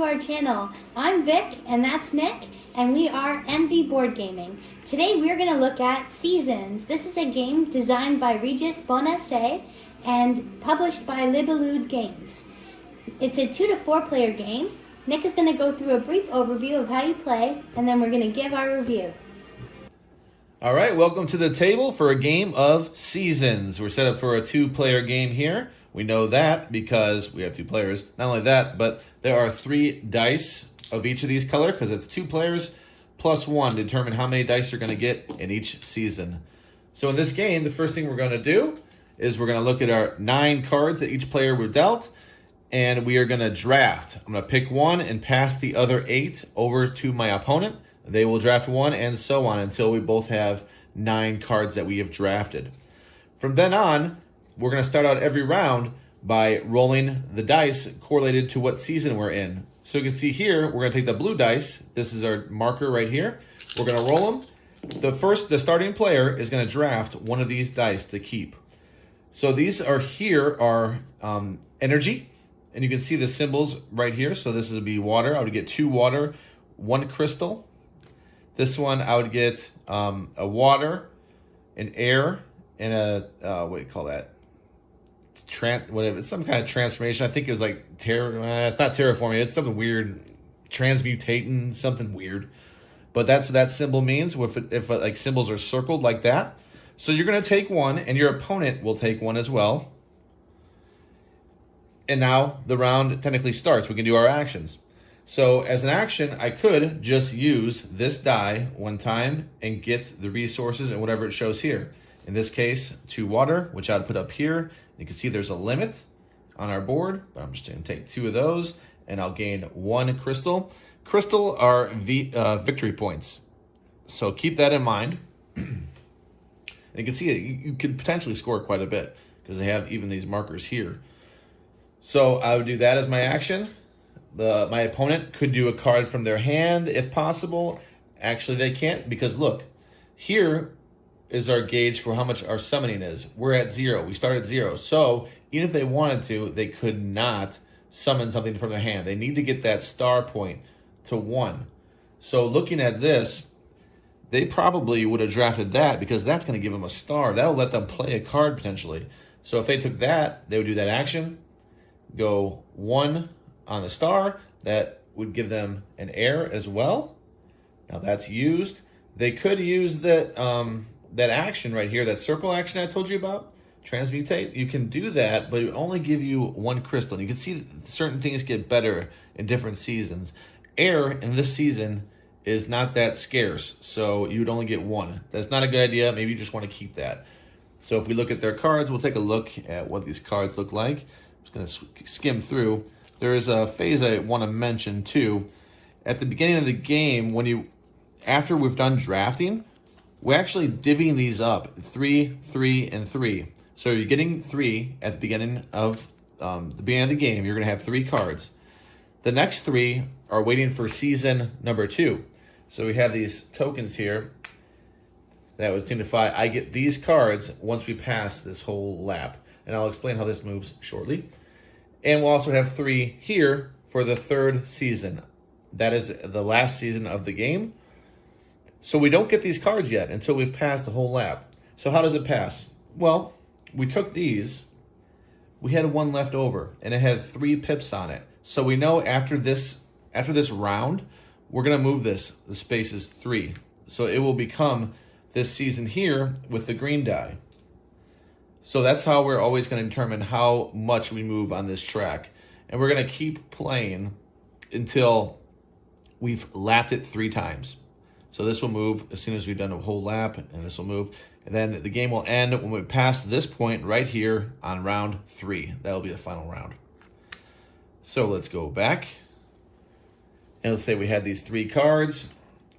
to our channel. I'm Vic, and that's Nick, and we are MV Board Gaming. Today we're going to look at Seasons. This is a game designed by Regis Bonassé and published by Libellude Games. It's a 2 to 4 player game. Nick is going to go through a brief overview of how you play, and then we're going to give our review. All right, welcome to the table for a game of Seasons. We're set up for a 2-player game here. We know that because we have 2 players. Not only that, but there are 3 dice of each of these color because it's 2 players plus 1 to determine how many dice you're going to get in each season. So in this game, the first thing we're going to do is we're going to look at our 9 cards that each player were dealt, and we are going to draft. I'm going to pick one and pass the other 8 over to my opponent. They will draft one and so on until we both have 9 cards that we have drafted. From then on, we're going to start out every round by rolling the dice correlated to what season we're in. So you can see here, we're going to take the blue dice. This is our marker right here. We're going to roll them. The starting player is going to draft one of these dice to keep. So these are energy, and you can see the symbols right here. So this would be water. I would get 2 water, 1 crystal. This one I would get a water, an air, and a what do you call that? Whatever, it's some kind of transformation. I think it was like it's not terraforming. It's something weird, transmutating, something weird. But that's what that symbol means. If like symbols are circled like that. So you're gonna take one, and your opponent will take one as well. And now the round technically starts. We can do our actions. So as an action, I could just use this die one time and get the resources and whatever it shows here. In this case, 2 water, which I'd put up here. You can see there's a limit on our board, but I'm just going to take 2 of those, and I'll gain 1 crystal. Crystal are victory points, so keep that in mind. And you can see you could potentially score quite a bit because they have even these markers here. So I would do that as my action. My opponent could do a card from their hand if possible. Actually, they can't because look, here is our gauge for how much our summoning is. We're at 0. We start at 0. So even if they wanted to, they could not summon something from their hand. They need to get that star point to 1. So looking at this, they probably would have drafted that because that's going to give them a star. That'll let them play a card potentially. So if they took that, they would do that action, go 1 on the star. That would give them an air as well. Now that's used. They could use that action right here, that circle action I told you about, transmutate. You can do that, but it only give you 1 crystal. And you can see certain things get better in different seasons. Air in this season is not that scarce, so you would only get 1. That's not a good idea. Maybe you just want to keep that. So if we look at their cards, we'll take a look at what these cards look like. I'm just going to skim through. There is a phase I want to mention too. At the beginning of the game, after we've done drafting, we're actually divvying these up 3, 3, and 3. So you're getting 3 at the beginning of the game. You're going to have 3 cards. The next 3 are waiting for season number 2. So we have these tokens here that would signify I get these cards once we pass this whole lap. And I'll explain how this moves shortly. And we'll also have 3 here for the 3rd season. That is the last season of the game. So we don't get these cards yet until we've passed the whole lap. So how does it pass? Well, we took these. We had 1 left over, and it had 3 pips on it. So we know after this round, we're going to move this. The space is 3. So it will become this season here with the green die. So that's how we're always going to determine how much we move on this track. And we're going to keep playing until we've lapped it 3 times. So this will move as soon as we've done a whole lap, and this will move. And then the game will end when we pass this point right here on round 3. That will be the final round. So let's go back. And let's say we had these 3 cards.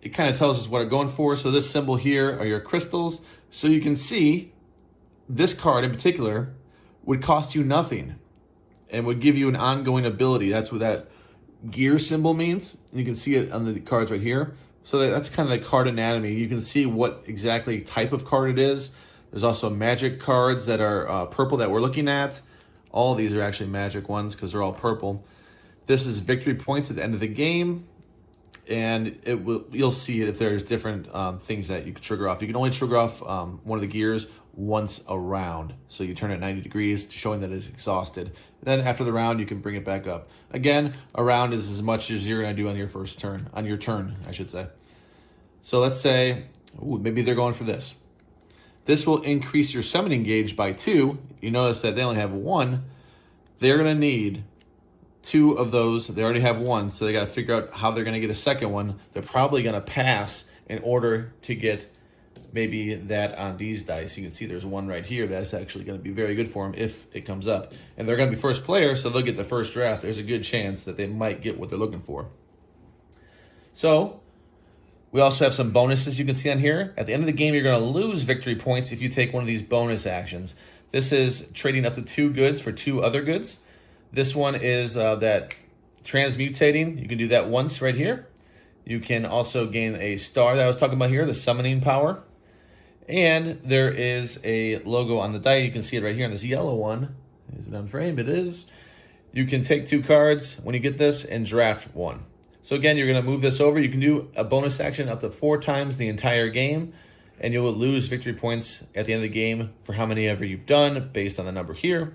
It kind of tells us what we're going for. So this symbol here are your crystals. So you can see this card in particular would cost you nothing and would give you an ongoing ability. That's what that gear symbol means. And you can see it on the cards right here. So that's kind of the card anatomy. You can see what exactly type of card it is. There's also magic cards that are purple that we're looking at. All of these are actually magic ones because they're all purple. This is victory points at the end of the game, and you'll see if there's different things that you can trigger off. You can only trigger off one of the gears once a round. So you turn it 90 degrees, showing that it's exhausted. Then after the round, you can bring it back up. Again, a round is as much as you're going to do on your first turn, I should say. So let's say, maybe they're going for this. This will increase your summoning gauge by 2. You notice that they only have 1. They're going to need 2 of those. They already have 1, so they got to figure out how they're going to get a second one. They're probably going to pass in order to get maybe that on these dice. You can see there's 1 right here that's actually going to be very good for them if it comes up. And they're going to be first player, so they'll get the first draft. There's a good chance that they might get what they're looking for. So we also have some bonuses you can see on here. At the end of the game, you're going to lose victory points if you take one of these bonus actions. This is trading up to 2 goods for 2 other goods. This one is that transmutating. You can do that once right here. You can also gain a star that I was talking about here, the summoning power. And there is a logo on the die. You can see it right here on this yellow one. Is it on frame? It is. You can take 2 cards when you get this and draft 1. So again, you're going to move this over. You can do a bonus action up to 4 times the entire game, and you will lose victory points at the end of the game for how many ever you've done based on the number here.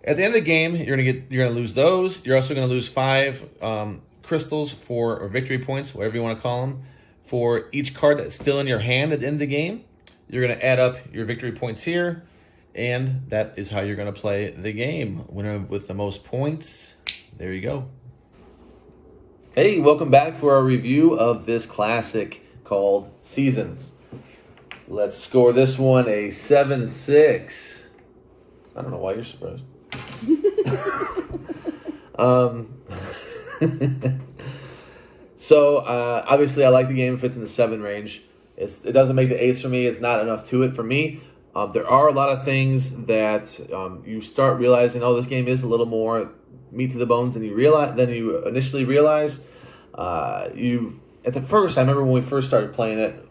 At the end of the game, you're going to lose those. You're also going to lose 5 crystals or victory points, whatever you want to call them, for each card that's still in your hand at the end of the game. You're going to add up your victory points here, and that is how you're going to play the game. Winner with the most points. There you go. Hey, welcome back for our review of this classic called Seasons. Let's score this one a 7-6. I don't know why you're surprised. So obviously I like the game if it's in the 7 range. It doesn't make the 8s for me. It's not enough to it for me. There are a lot of things that you start realizing, oh, this game is a little more meat to the bones than you initially realize. At the first, I remember when we first started playing it,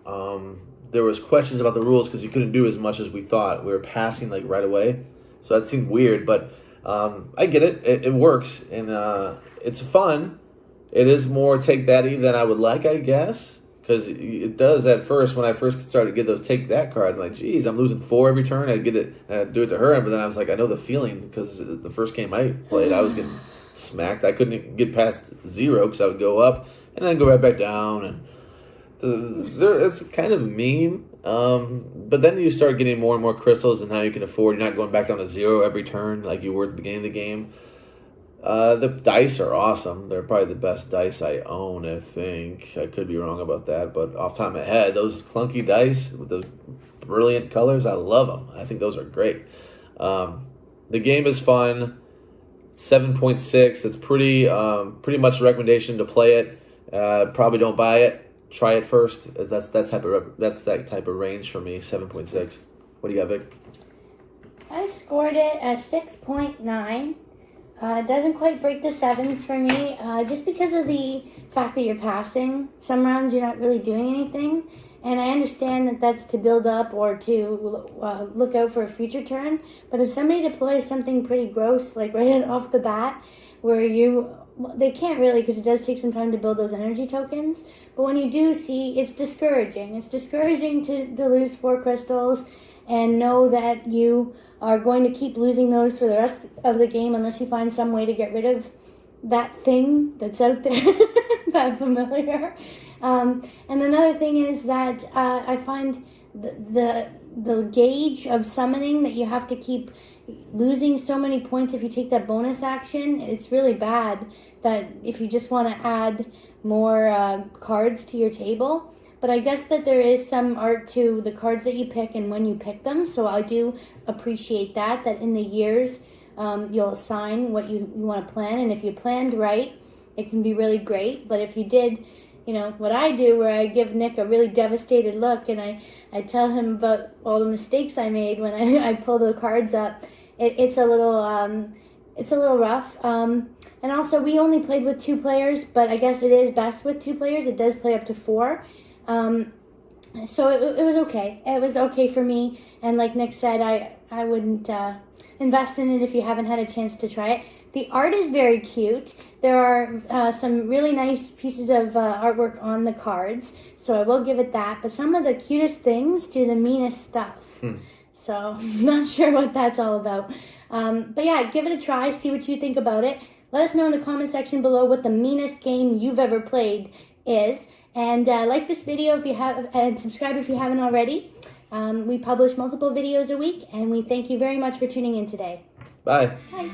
there was questions about the rules because you couldn't do as much as we thought. We were passing like right away, so that seemed weird. But I get it. It works, and it's fun. It is more take that-y than I would like, I guess, because it does at first. When I first started to get those take that cards, I'm like, geez, I'm losing 4 every turn. I get it, and I'd do it to her, but then I was like, I know the feeling because the first game I played, I was getting smacked. I couldn't get past 0 because I would go up and then go right back down, and it's kind of mean. But then you start getting more and more crystals, and now you can afford. You're not going back down to 0 every turn like you were at the beginning of the game. The dice are awesome. They're probably the best dice I own, I think. I could be wrong about that, but off the top of my head, those clunky dice with those brilliant colors, I love them. I think those are great. The game is fun. 7.6. It's pretty much a recommendation to play it. Probably don't buy it. Try it first. That's that type of range for me. 7.6. What do you got, Vic? I scored it at 6.9. It doesn't quite break the 7s for me, just because of the fact that you're passing. Some rounds you're not really doing anything, and I understand that that's to build up or to look out for a future turn. But if somebody deploys something pretty gross, like right off the bat, where they can't really, because it does take some time to build those energy tokens. But when you do see, it's discouraging. It's discouraging to lose 4 crystals and know that you are going to keep losing those for the rest of the game unless you find some way to get rid of that thing that's out there, that familiar. And another thing is that I find the gauge of summoning, that you have to keep losing so many points if you take that bonus action. It's really bad that if you just want to add more cards to your table. But I guess that there is some art to the cards that you pick and when you pick them. So I do appreciate that in the years you'll assign what you want to plan. And if you planned right, it can be really great. But if you did, what I do, where I give Nick a really devastated look and I tell him about all the mistakes I made when I pull the cards up, it's a little rough. And also, we only played with 2 players, but I guess it is best with 2 players. It does play up to 4. So it was okay. It was okay for me. And like Nick said, I wouldn't invest in it if you haven't had a chance to try it. The art is very cute. There are some really nice pieces of artwork on the cards, so I will give it that. But some of the cutest things do the meanest stuff. So I'm not sure what that's all about. But yeah, give it a try. See what you think about it. Let us know in the comment section below what the meanest game you've ever played is. And like this video if you have, and subscribe if you haven't already. We publish multiple videos a week, and we thank you very much for tuning in today. Bye. Bye.